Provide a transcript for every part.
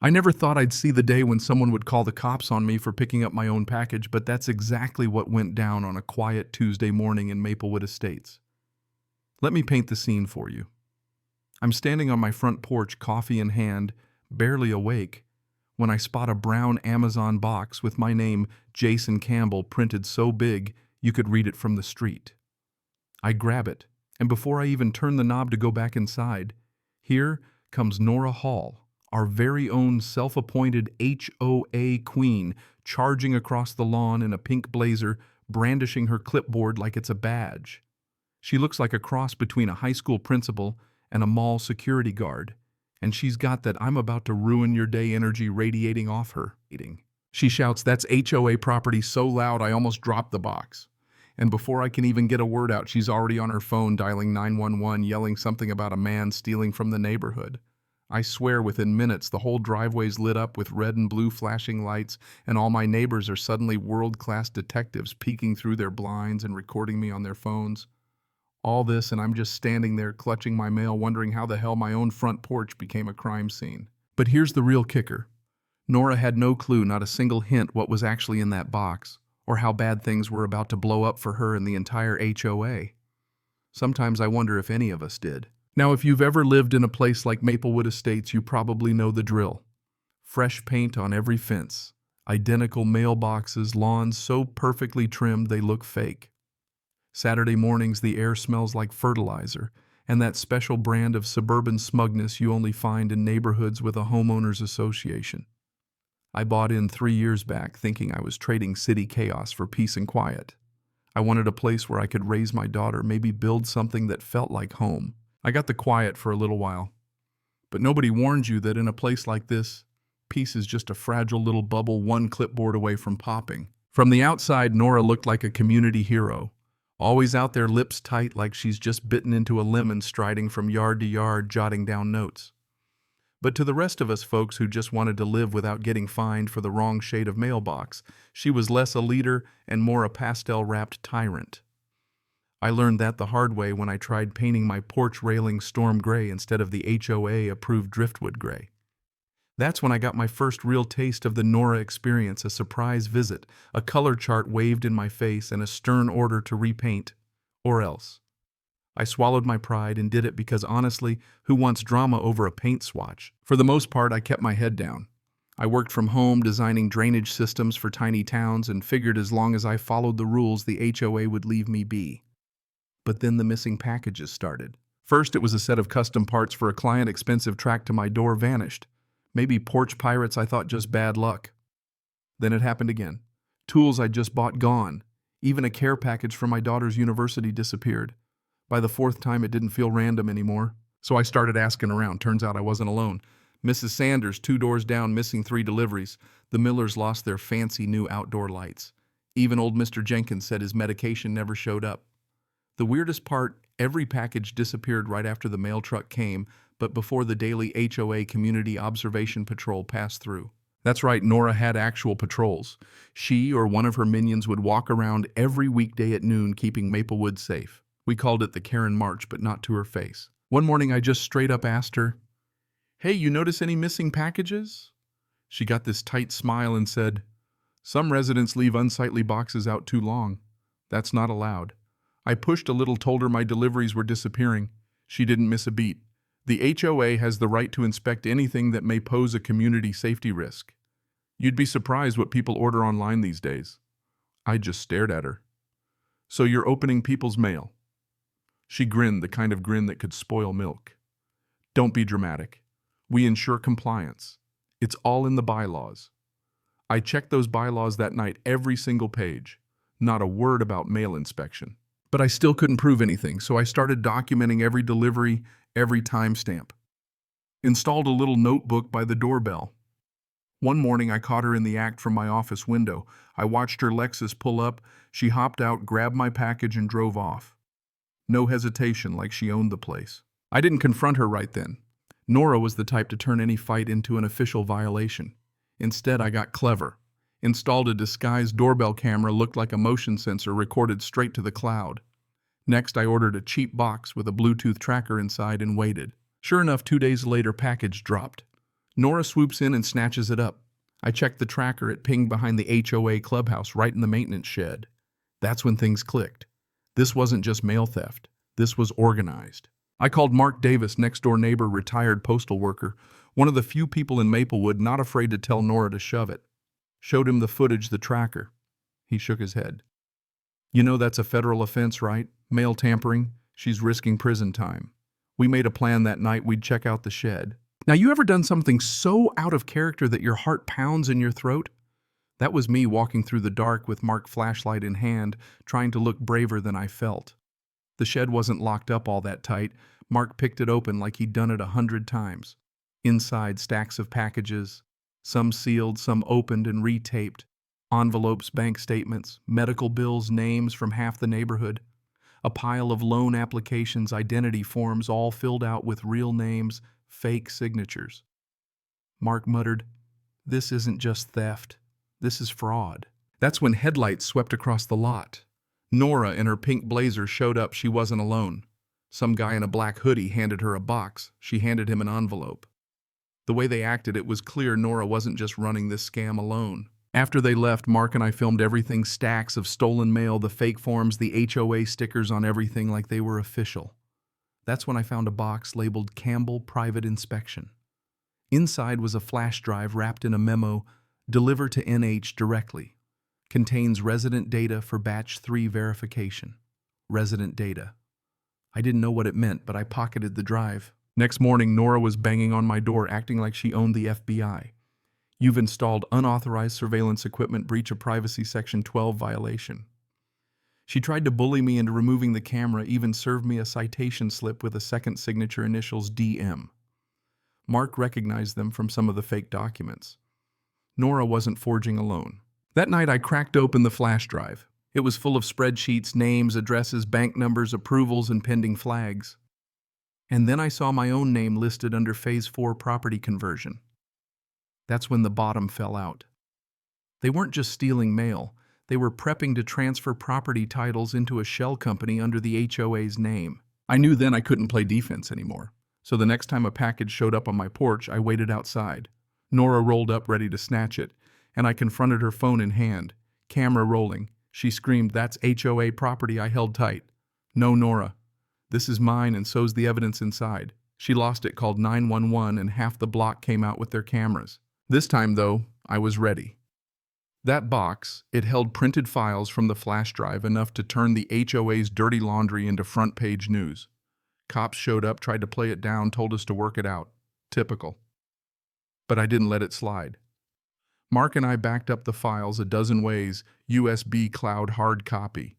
I never thought I'd see the day when someone would call the cops on me for picking up my own package, but that's exactly what went down on a quiet Tuesday morning in Maplewood Estates. Let me paint the scene for you. I'm standing on my front porch, coffee in hand, barely awake, when I spot a brown Amazon box with my name, Jason Campbell, printed so big you could read it from the street. I grab it, and before I even turn the knob to go back inside, here comes Nora Hall, our very own self-appointed HOA queen, charging across the lawn in a pink blazer, brandishing her clipboard like it's a badge. She looks like a cross between a high school principal and a mall security guard, and she's got that "I'm about to ruin your day" energy radiating off her. She shouts, "That's HOA property," so loud I almost dropped the box. And before I can even get a word out, she's already on her phone dialing 911, yelling something about a man stealing from the neighborhood. I swear within minutes the whole driveway's lit up with red and blue flashing lights, and all my neighbors are suddenly world-class detectives peeking through their blinds and recording me on their phones. All this, and I'm just standing there clutching my mail, wondering how the hell my own front porch became a crime scene. But here's the real kicker. Nora had no clue, not a single hint, what was actually in that box, or how bad things were about to blow up for her and the entire HOA. Sometimes I wonder if any of us did. Now, if you've ever lived in a place like Maplewood Estates, you probably know the drill. Fresh paint on every fence, identical mailboxes, lawns so perfectly trimmed they look fake. Saturday mornings, the air smells like fertilizer, and that special brand of suburban smugness you only find in neighborhoods with a homeowners association. I bought in 3 years back thinking I was trading city chaos for peace and quiet. I wanted a place where I could raise my daughter, maybe build something that felt like home. I got the quiet for a little while. But nobody warned you that in a place like this, peace is just a fragile little bubble one clipboard away from popping. From the outside, Nora looked like a community hero. Always out there, lips tight like she's just bitten into a lemon, striding from yard to yard, jotting down notes. But to the rest of us folks who just wanted to live without getting fined for the wrong shade of mailbox, she was less a leader and more a pastel-wrapped tyrant. I learned that the hard way when I tried painting my porch railing storm gray instead of the HOA-approved driftwood gray. That's when I got my first real taste of the Nora experience, a surprise visit, a color chart waved in my face, and a stern order to repaint, or else. I swallowed my pride and did it because honestly, who wants drama over a paint swatch? For the most part, I kept my head down. I worked from home designing drainage systems for tiny towns and figured as long as I followed the rules, the HOA would leave me be. But then the missing packages started. First, it was a set of custom parts for a client. Expensive tracked to my door vanished. Maybe porch pirates, I thought, just bad luck. Then it happened again. Tools I'd just bought gone. Even a care package for my daughter's university disappeared. By the fourth time, it didn't feel random anymore. So I started asking around. Turns out I wasn't alone. Mrs. Sanders, 2 doors down, missing 3 deliveries. The Millers lost their fancy new outdoor lights. Even old Mr. Jenkins said his medication never showed up. The weirdest part, every package disappeared right after the mail truck came, but before the daily HOA Community Observation Patrol passed through. That's right, Nora had actual patrols. She or one of her minions would walk around every weekday at noon, keeping Maplewood safe. We called it the Karen March, but not to her face. One morning, I just straight up asked her, "Hey, you notice any missing packages?" She got this tight smile and said, "Some residents leave unsightly boxes out too long. That's not allowed." I pushed a little, told her my deliveries were disappearing. She didn't miss a beat. The HOA has the right to inspect anything that may pose a community safety risk. You'd be surprised what people order online these days. I just stared at her. "So you're opening people's mail?" She grinned, the kind of grin that could spoil milk. "Don't be dramatic. We ensure compliance. It's all in the bylaws." I checked those bylaws that night, every single page. Not a word about mail inspection. But I still couldn't prove anything, so I started documenting every delivery, every timestamp. Installed a little notebook by the doorbell. One morning I caught her in the act from my office window. I watched her Lexus pull up. She hopped out, grabbed my package, and drove off. No hesitation, like she owned the place. I didn't confront her right then. Nora was the type to turn any fight into an official violation. Instead, I got clever. Installed a disguised doorbell camera, looked like a motion sensor, recorded straight to the cloud. Next, I ordered a cheap box with a Bluetooth tracker inside and waited. Sure enough, 2 days later, package dropped. Nora swoops in and snatches it up. I checked the tracker. It pinged behind the HOA clubhouse right in the maintenance shed. That's when things clicked. This wasn't just mail theft. This was organized. I called Mark Davis, next-door neighbor, retired postal worker, one of the few people in Maplewood not afraid to tell Nora to shove it. Showed him the footage, the tracker. He shook his head. You know that's a federal offense, right? Mail tampering. She's risking prison time. We made a plan that night we'd check out the shed. Now, you ever done something so out of character that your heart pounds in your throat? That was me walking through the dark with Mark's flashlight in hand, trying to look braver than I felt. The shed wasn't locked up all that tight. Mark picked it open like he'd done it 100 times. Inside, stacks of packages, some sealed, some opened and retaped. Envelopes, bank statements, medical bills, names from half the neighborhood. A pile of loan applications, identity forms, all filled out with real names, fake signatures. Mark muttered, "This isn't just theft. This is fraud." That's when headlights swept across the lot. Nora in her pink blazer showed up. She wasn't alone. Some guy in a black hoodie handed her a box. She handed him an envelope. The way they acted, it was clear Nora wasn't just running this scam alone. After they left, Mark and I filmed everything, stacks of stolen mail, the fake forms, the HOA stickers on everything like they were official. That's when I found a box labeled Campbell Private Inspection. Inside was a flash drive wrapped in a memo, "Deliver to NH directly. Contains resident data for batch 3 verification." Resident data. I didn't know what it meant, but I pocketed the drive. Next morning, Nora was banging on my door, acting like she owned the FBI. "You've installed unauthorized surveillance equipment, breach of privacy section 12 violation." She tried to bully me into removing the camera, even served me a citation slip with a second signature, initials DM. Mark recognized them from some of the fake documents. Nora wasn't forging alone. That night I cracked open the flash drive. It was full of spreadsheets, names, addresses, bank numbers, approvals, and pending flags. And then I saw my own name listed under Phase 4 property conversion. That's when the bottom fell out. They weren't just stealing mail. They were prepping to transfer property titles into a shell company under the HOA's name. I knew then I couldn't play defense anymore. So the next time a package showed up on my porch, I waited outside. Nora rolled up ready to snatch it, and I confronted her, phone in hand, camera rolling. She screamed, "That's HOA property." I held tight. "No, Nora. This is mine, and so's the evidence inside." She lost it, called 911, and half the block came out with their cameras. This time, though, I was ready. That box, it held printed files from the flash drive, enough to turn the HOA's dirty laundry into front-page news. Cops showed up, tried to play it down, told us to work it out. Typical. But I didn't let it slide. Mark and I backed up the files a dozen ways, USB cloud hard copy.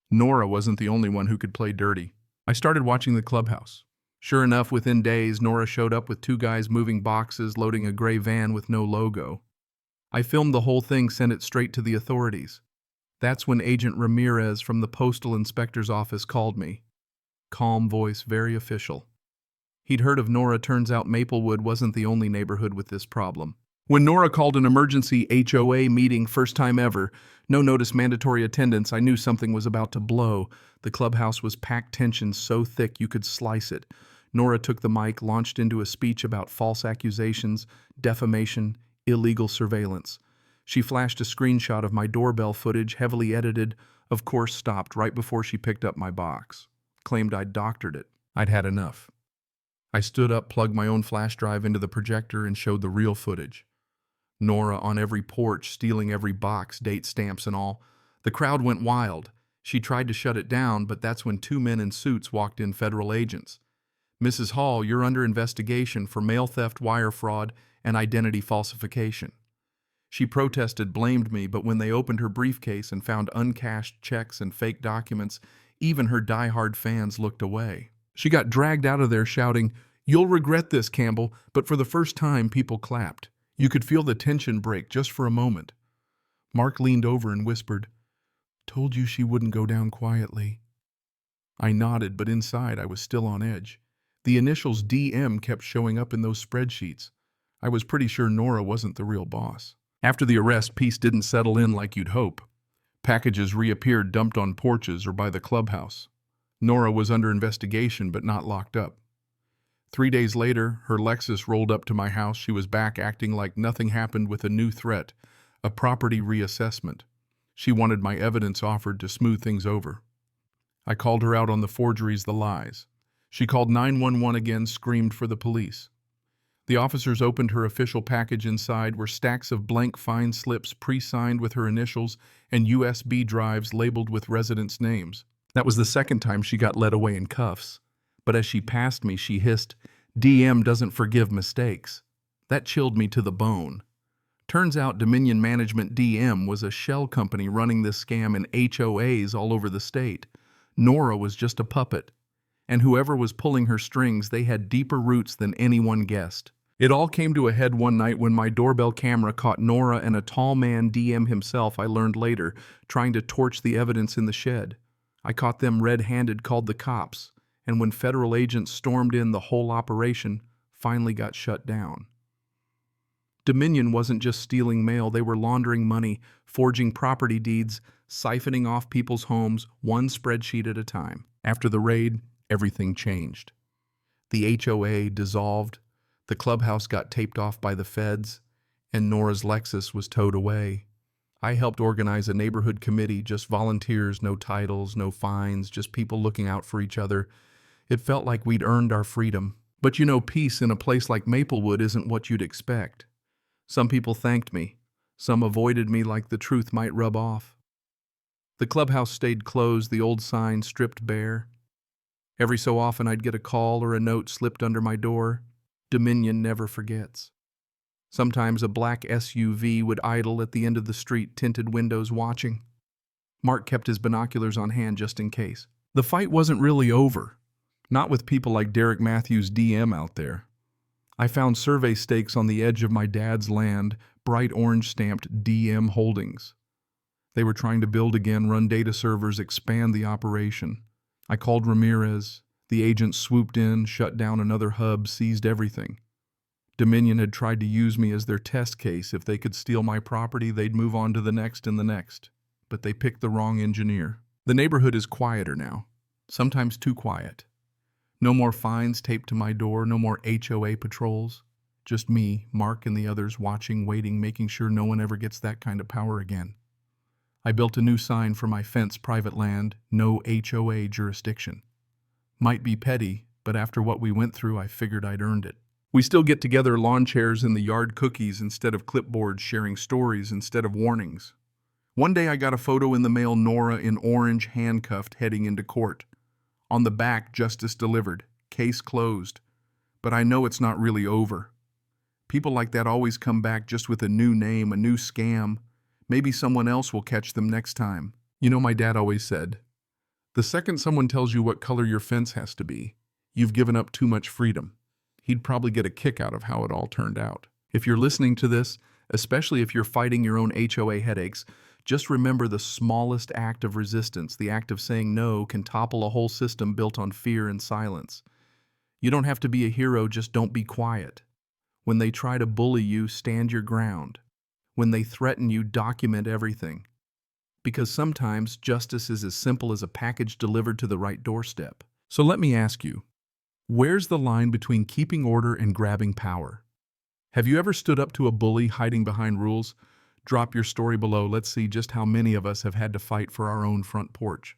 Nora wasn't the only one who could play dirty. I started watching the clubhouse. Sure enough, within days, Nora showed up with 2 guys moving boxes, loading a gray van with no logo. I filmed the whole thing, sent it straight to the authorities. That's when Agent Ramirez from the Postal Inspector's office called me. Calm voice, very official. He'd heard of Nora. Turns out Maplewood wasn't the only neighborhood with this problem. When Nora called an emergency HOA meeting, first time ever, no notice, mandatory attendance, I knew something was about to blow. The clubhouse was packed, tension so thick you could slice it. Nora took the mic, launched into a speech about false accusations, defamation, illegal surveillance. She flashed a screenshot of my doorbell footage, heavily edited, of course stopped right before she picked up my box. Claimed I'd doctored it. I'd had enough. I stood up, plugged my own flash drive into the projector, and showed the real footage. Nora on every porch, stealing every box, date stamps and all. The crowd went wild. She tried to shut it down, but that's when 2 men in suits walked in, federal agents. "Mrs. Hall, you're under investigation for mail theft, wire fraud, and identity falsification." She protested, blamed me, but when they opened her briefcase and found uncashed checks and fake documents, even her die-hard fans looked away. She got dragged out of there shouting, "You'll regret this, Campbell," but for the first time, people clapped. You could feel the tension break just for a moment. Mark leaned over and whispered, "Told you she wouldn't go down quietly." I nodded, but inside I was still on edge. The initials DM kept showing up in those spreadsheets. I was pretty sure Nora wasn't the real boss. After the arrest, peace didn't settle in like you'd hope. Packages reappeared, dumped on porches or by the clubhouse. Nora was under investigation but not locked up. 3 days later, her Lexus rolled up to my house. She was back acting like nothing happened with a new threat, a property reassessment. She wanted my evidence offered to smooth things over. I called her out on the forgeries, the lies. She called 911 again, screamed for the police. The officers opened her official package. Inside were stacks of blank fine slips pre-signed with her initials and USB drives labeled with residents' names. That was the second time she got led away in cuffs. But as she passed me, she hissed, "DM doesn't forgive mistakes." That chilled me to the bone. Turns out Dominion Management DM was a shell company running this scam in HOAs all over the state. Nora was just a puppet. And whoever was pulling her strings, they had deeper roots than anyone guessed. It all came to a head one night when my doorbell camera caught Nora and a tall man, DM himself, I learned later, trying to torch the evidence in the shed. I caught them red-handed, called the cops, and when federal agents stormed in, the whole operation finally got shut down. Dominion wasn't just stealing mail, they were laundering money, forging property deeds, siphoning off people's homes, one spreadsheet at a time. After the raid, everything changed. The HOA dissolved, the clubhouse got taped off by the feds, and Nora's Lexus was towed away. I helped organize a neighborhood committee, just volunteers, no titles, no fines, just people looking out for each other. It felt like we'd earned our freedom. But you know, peace in a place like Maplewood isn't what you'd expect. Some people thanked me. Some avoided me like the truth might rub off. The clubhouse stayed closed, the old sign stripped bare. Every so often I'd get a call or a note slipped under my door. Dominion never forgets. Sometimes a black SUV would idle at the end of the street, tinted windows watching. Mark kept his binoculars on hand just in case. The fight wasn't really over. Not with people like Derek Matthews DM out there. I found survey stakes on the edge of my dad's land, bright orange stamped DM Holdings. They were trying to build again, run data servers, expand the operation. I called Ramirez. The agent swooped in, shut down another hub, seized everything. Dominion had tried to use me as their test case. If they could steal my property, they'd move on to the next and the next. But they picked the wrong engineer. The neighborhood is quieter now, sometimes too quiet. No more fines taped to my door, no more HOA patrols. Just me, Mark, and the others watching, waiting, making sure no one ever gets that kind of power again. I built a new sign for my fence, private land, no HOA jurisdiction. Might be petty, but after what we went through, I figured I'd earned it. We still get together, lawn chairs in the yard, cookies instead of clipboards, sharing stories instead of warnings. One day I got a photo in the mail, Nora in orange, handcuffed, heading into court. On the back, justice delivered, case closed. But I know it's not really over. People like that always come back just with a new name, a new scam. Maybe someone else will catch them next time. You know, my dad always said, the second someone tells you what color your fence has to be, you've given up too much freedom. He'd probably get a kick out of how it all turned out. If you're listening to this, especially if you're fighting your own HOA headaches, just remember the smallest act of resistance, the act of saying no, can topple a whole system built on fear and silence. You don't have to be a hero, just don't be quiet. When they try to bully you, stand your ground. When they threaten you, document everything. Because sometimes justice is as simple as a package delivered to the right doorstep. So let me ask you, where's the line between keeping order and grabbing power? Have you ever stood up to a bully hiding behind rules? Drop your story below. Let's see just how many of us have had to fight for our own front porch.